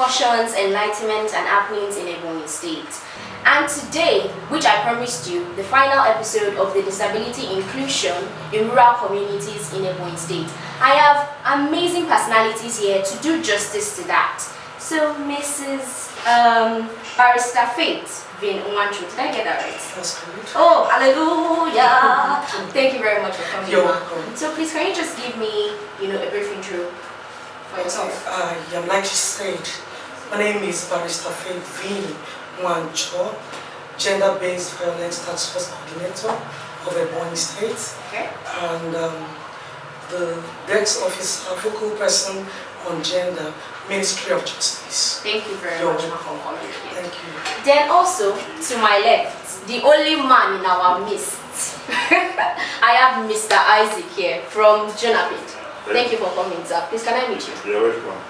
discussions, enlightenment, and happenings in Ebonyi State. And today, which I promised you, the final episode of the disability inclusion in rural communities in Ebonyi State. I have amazing personalities here to do justice to that. So, Mrs. Barrister FaithVin Mwanchor, did I get that right? That's good. Oh, hallelujah! Thank you very much for coming. You're welcome. So, please, can you just give me, a brief intro for yourself? Like you said, my name is Barrister FaithVin Mwanchor, gender-based violence task force coordinator of Ebonyi State. Okay. And the Dex officer, focal person on gender, Ministry of Justice. Thank you very much for coming here. Thank you. Then also, to my left, the only man in our midst, I have Mr. Isaac here from Jonapid. Thank you for coming, sir. Please, can I meet you? You're welcome.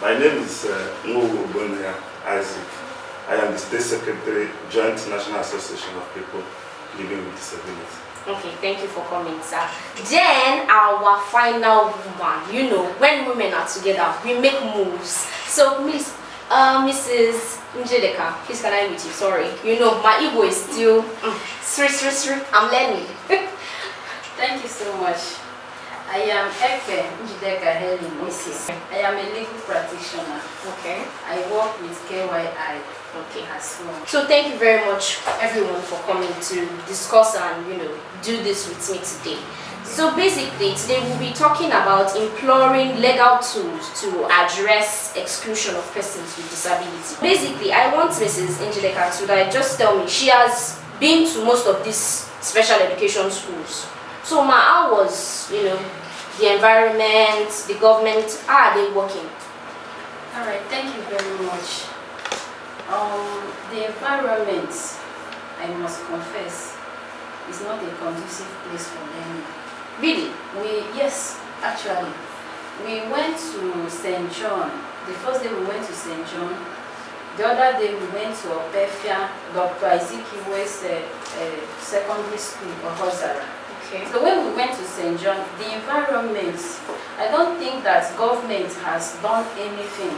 My name is Ebonyi Isaac. I am the State Secretary, Joint National Association of People Living with Disability. Okay, thank you for coming, sir. Then our final woman. When women are together, we make moves. So, Mrs. Njideka, please can I meet you? Sorry, my ego is still I'm learning. Thank you so much. I am Ekpe, Njideka, Helen, Mrs. I am a legal practitioner. Okay. I work with KYI. Okay, as well. So thank you very much, everyone, for coming to discuss and do this with me today. So basically, today we'll be talking about imploring legal tools to address exclusion of persons with disability. Basically, I want Mrs. Njideka to just tell me, she has been to most of these special education schools. So how was, the environment, the government, how are they working? All right, thank you very much. The environment, I must confess, is not a conducive place for learning. Really? Yes, actually. We went to St. John. The first day we went to St. John. The other day we went to Opefia, Dr. Ezekiel's secondary school, Ohozara. Okay. So when we went to St. John, the environment, I don't think that government has done anything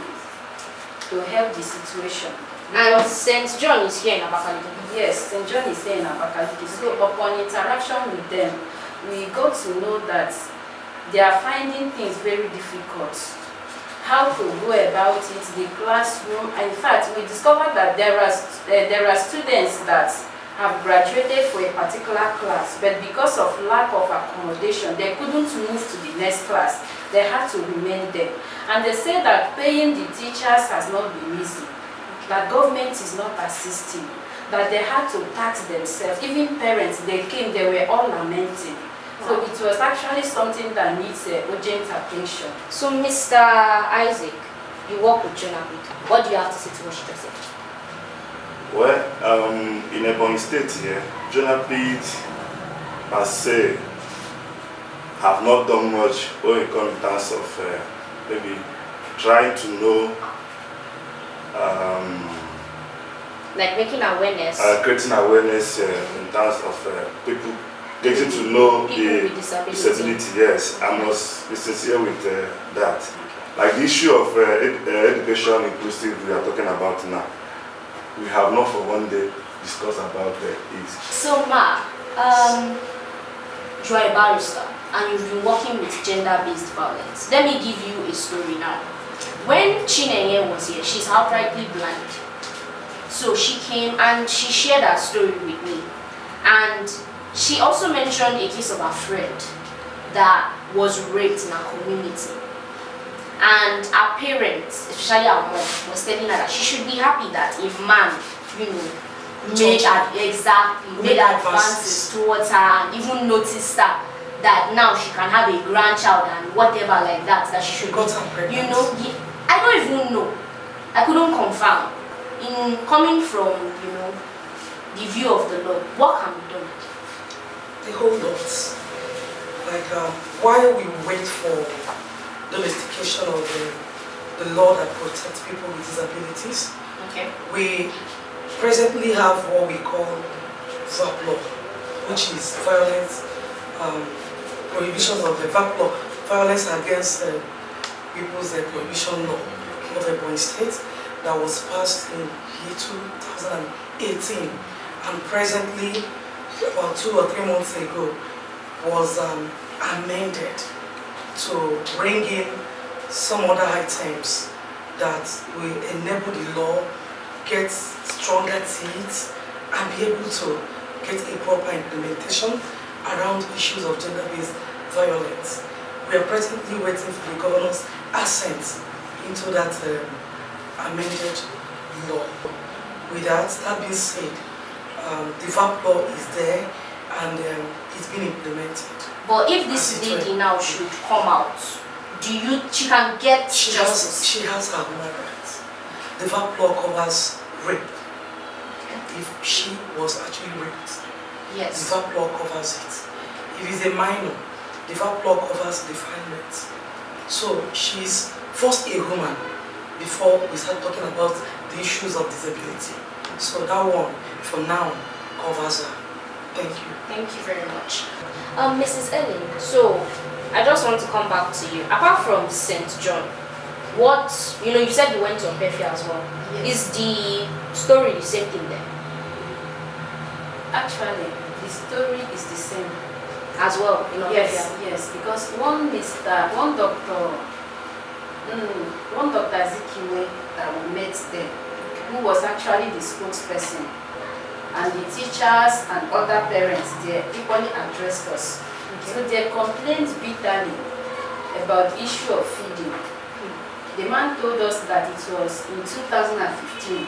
to help the situation. And St. John is here in Abakaliki? Yes, St. John is here in Abakaliki. So upon interaction with them, we got to know that they are finding things very difficult. How to go about it, the classroom. In fact, we discovered that there are students that have graduated for a particular class, but because of lack of accommodation, they couldn't move to the next class. They had to remain there. And they say that paying the teachers has not been easy. That government is not assisting, that they had to tax themselves. Even parents, they came, they were all lamenting. So it was actually something that needs urgent attention. So Mr. Isaac, you work with Jonapid. What do you have to say to what she just said? Well, in Ebonyi State here, Jonapid per se have not done much when it comes in terms of maybe trying to know like making awareness, creating awareness in terms of people getting to know the disability. Yes, I must be sincere with that. Like the issue of education inclusive we are talking about now, we have not for one day discussed about it. So Ma, you are a barrister and you've been working with gender-based violence. Let me give you a story now. When Chinenye was here, she's outrightly blind. So she came and she shared her story with me. And she also mentioned a case of a friend that was raped in her community. And her parents, especially her mom, was telling her that she should be happy that a man, made advances towards her and even noticed her that now she can have a grandchild and whatever like that she should be. I don't even know. I couldn't confirm. In coming from, the view of the Lord, what can be done? The whole lot. Like, while we wait for domestication of the law that protects people with disabilities, okay, we presently have what we call VAP law, which is violence, prohibition of the VAP law, violence against people's prohibition law of Ebonyi State. that was passed in year 2018 and presently about 2 or 3 months ago was amended to bring in some other items that will enable the law get stronger teeth and be able to get a proper implementation around issues of gender-based violence. We are presently waiting for the governor's assent into that amended law. With that being said, the VAP law is there and it's been implemented. But if this lady now should come out, she can get justice? She has her human rights. The VAP law covers rape. If she was actually raped, yes, the VAP law covers it. If it's a minor, the VAP law covers defilement. So she's first a woman before we start talking about the issues of disability. So that one, for now, covers her. Thank you. Thank you very much. Mrs. Helen, so I just want to come back to you. Apart from St. John, you said you went to Ekpe as well. Yes. Is the story the same thing there? Actually, the story is the same. As well, Yes, because one Dr. Zikiwe that we met there, who was actually the spokesperson, and the teachers and other parents, they equally addressed us. Okay. So they complained bitterly about the issue of feeding. The man told us that it was in 2015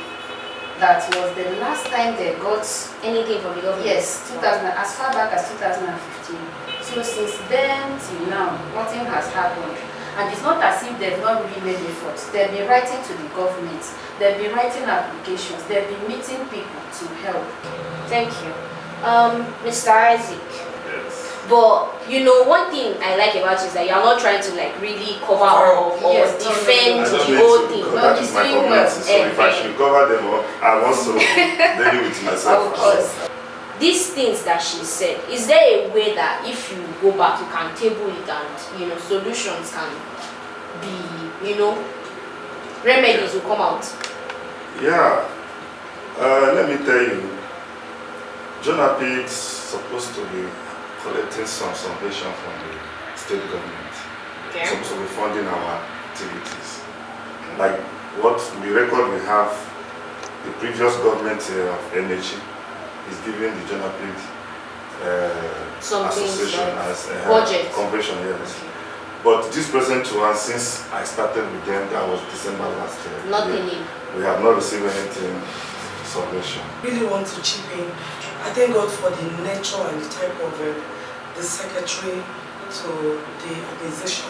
that was the last time they got anything from the government. Yes, 2000, as far back as 2015. So since then till now, nothing has happened. And it's not as if they've not really made efforts. They've been writing to the government, they've been writing applications, they've been meeting people to help. Thank you. Mr. Isaac. Yes. But one thing I like about you is that you're not trying to really cover up or defend the whole thing. That is my community, so if I should cover them up, I want to deal with myself. Of course. These things that she said, is there a way that if you go back, you can table it and, solutions can be, remedies will come out? Yeah. Let me tell you, John Appice is supposed to be collecting some subvention from the state government. Okay. Supposed to be funding our activities. Like what the record we have, the previous government of energy is giving the John Appice association as a budget convention, yes. But this present one, since I started with them, that was December last year. Nothing. We have not received anything subvention. Really want to chip in. I thank God for the nature and the type of the secretary to the organization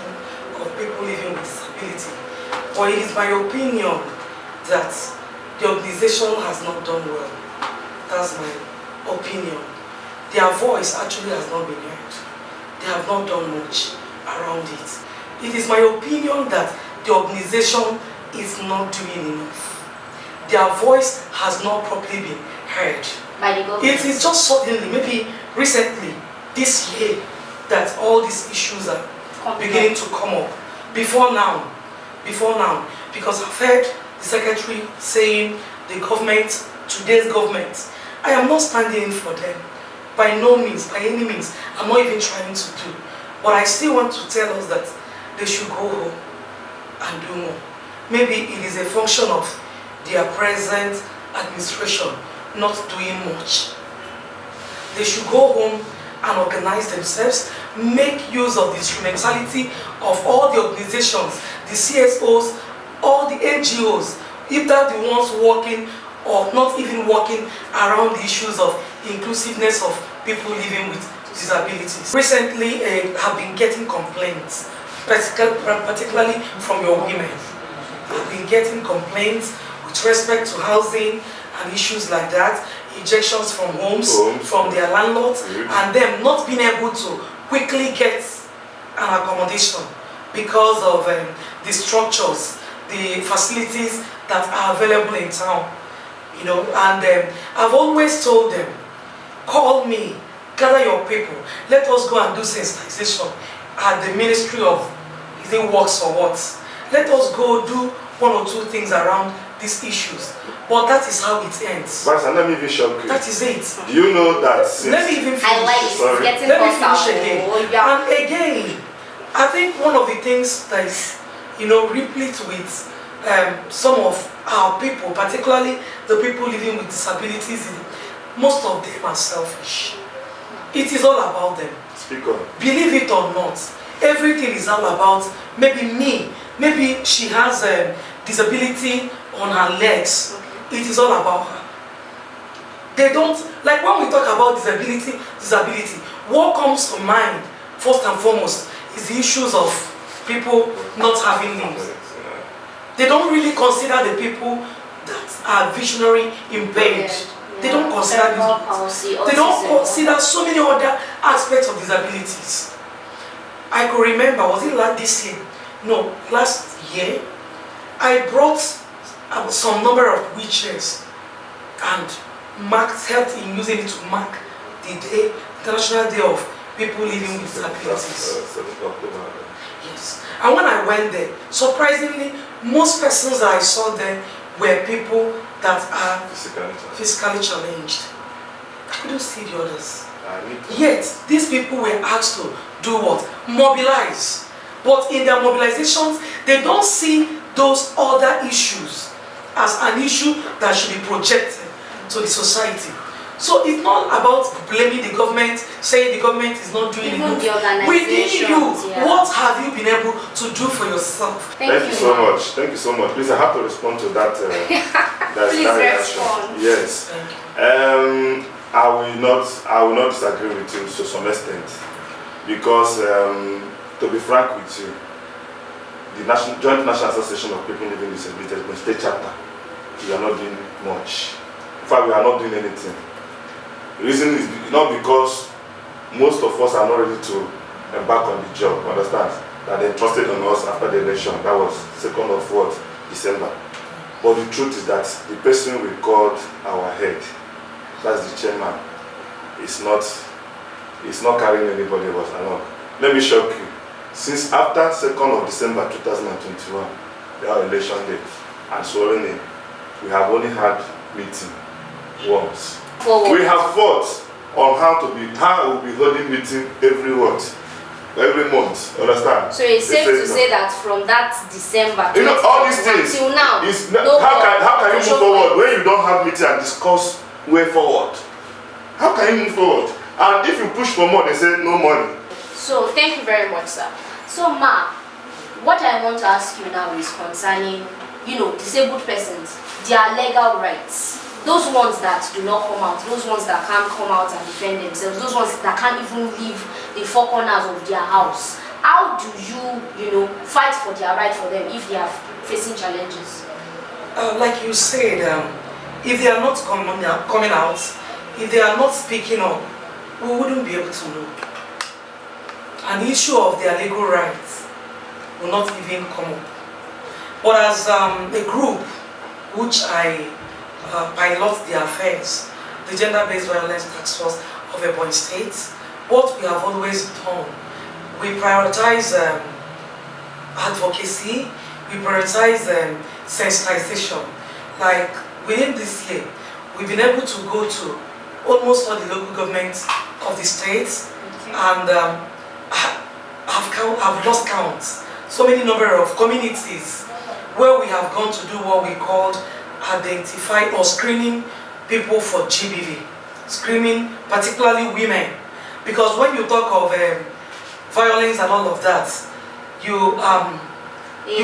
of people living with disability. But it is my opinion that the organization has not done well. That's my opinion. Their voice actually has not been heard. They have not done much around it. It is my opinion that the organization is not doing enough. Their voice has not properly been heard. By the government. It is just suddenly, maybe recently, this year, that all these issues are beginning to come up. Before now, because I've heard the secretary saying the government, today's government, I am not standing in for them. By no means, by any means, I'm not even trying to do. But I still want to tell us that they should go home and do more. Maybe it is a function of their present administration not doing much. They should go home and organize themselves, make use of the instrumentality of all the organizations, the CSOs, all the NGOs, either the ones working or not even working around the issues of inclusiveness of people living with disabilities. Recently, have been getting complaints, particularly from your women. I've been getting complaints with respect to housing and issues like that, ejections from homes, from their landlords, and them not being able to quickly get an accommodation because of the structures, the facilities that are available in town. And I've always told them, call me, gather your people, let us go and do sensitization at the Ministry of Works or what. Let us go do one or two things around these issues. But that is how it ends. But let me even shock you. That is it. Do you know that Let me even finish. I like it. It's getting Let me finish again. Oh, yeah. And again, I think one of the things that is, replete with some of our people, particularly the people living with disabilities, most of them are selfish. It is all about them. Speak on. Believe it or not, everything is all about maybe me. Maybe she has a disability on her legs. Okay. It is all about her. They don't, like when we talk about disability, what comes to mind first and foremost is the issues of people not having limbs. They don't really consider the people that are visionary impaired. They don't consider this. They don't consider so many other aspects of disabilities. I could remember, was it this year? No, last year, I brought some number of wheelchairs and helped in using it to mark the day, International Day of People Living with Disabilities. Yes. And when I went there, surprisingly, most persons that I saw there were people that are physically challenged. I couldn't see the others. Yet, these people were asked to do what? Mobilize. But in their mobilizations, they don't see those other issues as an issue that should be projected to the society. So it's not about blaming the government, saying the government is not doing enough. Within you, what have you been able to do for yourself? Thank you so much. Thank you so much. Please, I have to respond to that. Please respond. Yes. I will not disagree with you to some extent, because to be frank with you, the Joint National Association of People Living with Disabilities, the state chapter, we are not doing much. In fact, we are not doing anything. The reason is not because most of us are not ready to embark on the job, understand? That they trusted on us after the election. That was 2nd of December. But the truth is that the person we called our head, that's the chairman, is not carrying anybody of us along. Let me shock you. Since after 2nd of December 2021, our election day, and sworn in, we have only had meeting once. We have fought on how we'll be holding meeting every month. Understand? So it's safe to say that from that December all these things till now, how can you move forward when you don't have meeting and discuss way forward? How can you move forward? And if you push for more, they say no money. So thank you very much, sir. So Ma, what I want to ask you now is concerning, disabled persons, their legal rights. Those ones that do not come out, those ones that can't come out and defend themselves, those ones that can't even leave the four corners of their house. How do you, fight for their right for them if they are facing challenges? Like you said, if they are not coming out, if they are not speaking up, we wouldn't be able to know. An issue of their legal rights will not even come up. But as a group, which I pilot the affairs, the Gender-Based Violence Task Force of Ebonyi State, what we have always done, we prioritize advocacy, we prioritize sensitization. Like within this year, we've been able to go to almost all the local governments of the states, and I've lost count. So many number of communities where we have gone to do what we called identify or screening people for GBV, screening particularly women, because when you talk of violence and all of that, a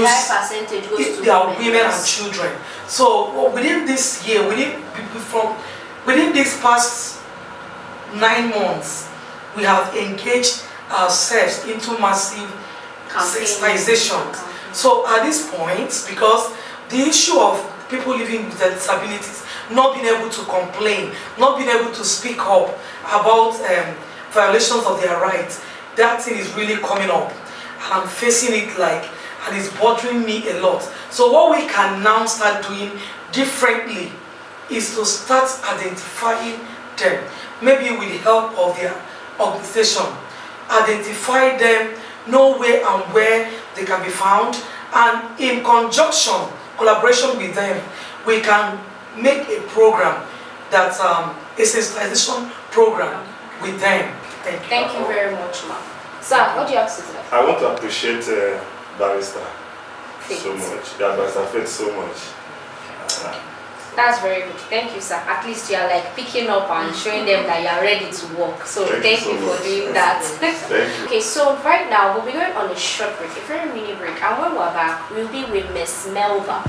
high percentage goes to women and children. So within this year, within these past 9 months, we have engaged ourselves into massive sensitization. So at this point, because the issue of people living with disabilities not being able to complain, not being able to speak up about violations of their rights, that thing is really coming up, and I'm facing it and it's bothering me a lot. So what we can now start doing differently is to start identifying them, maybe with the help of their organization, identify them, know where and where they can be found, and in collaboration with them, we can make a program that a sensitization program with them. Thank you very much, ma'am. Sir, what do you have to say to that? I want to appreciate Barrister so much. Yeah, Barrister Faith so much. That's very good. Thank you, sir. At least you are like picking up and showing them that you are ready to work. So thank you for doing that. Thank you. Okay, so right now we'll be going on a short break, a very mini break. And when we're back, we'll be with Miss Melva.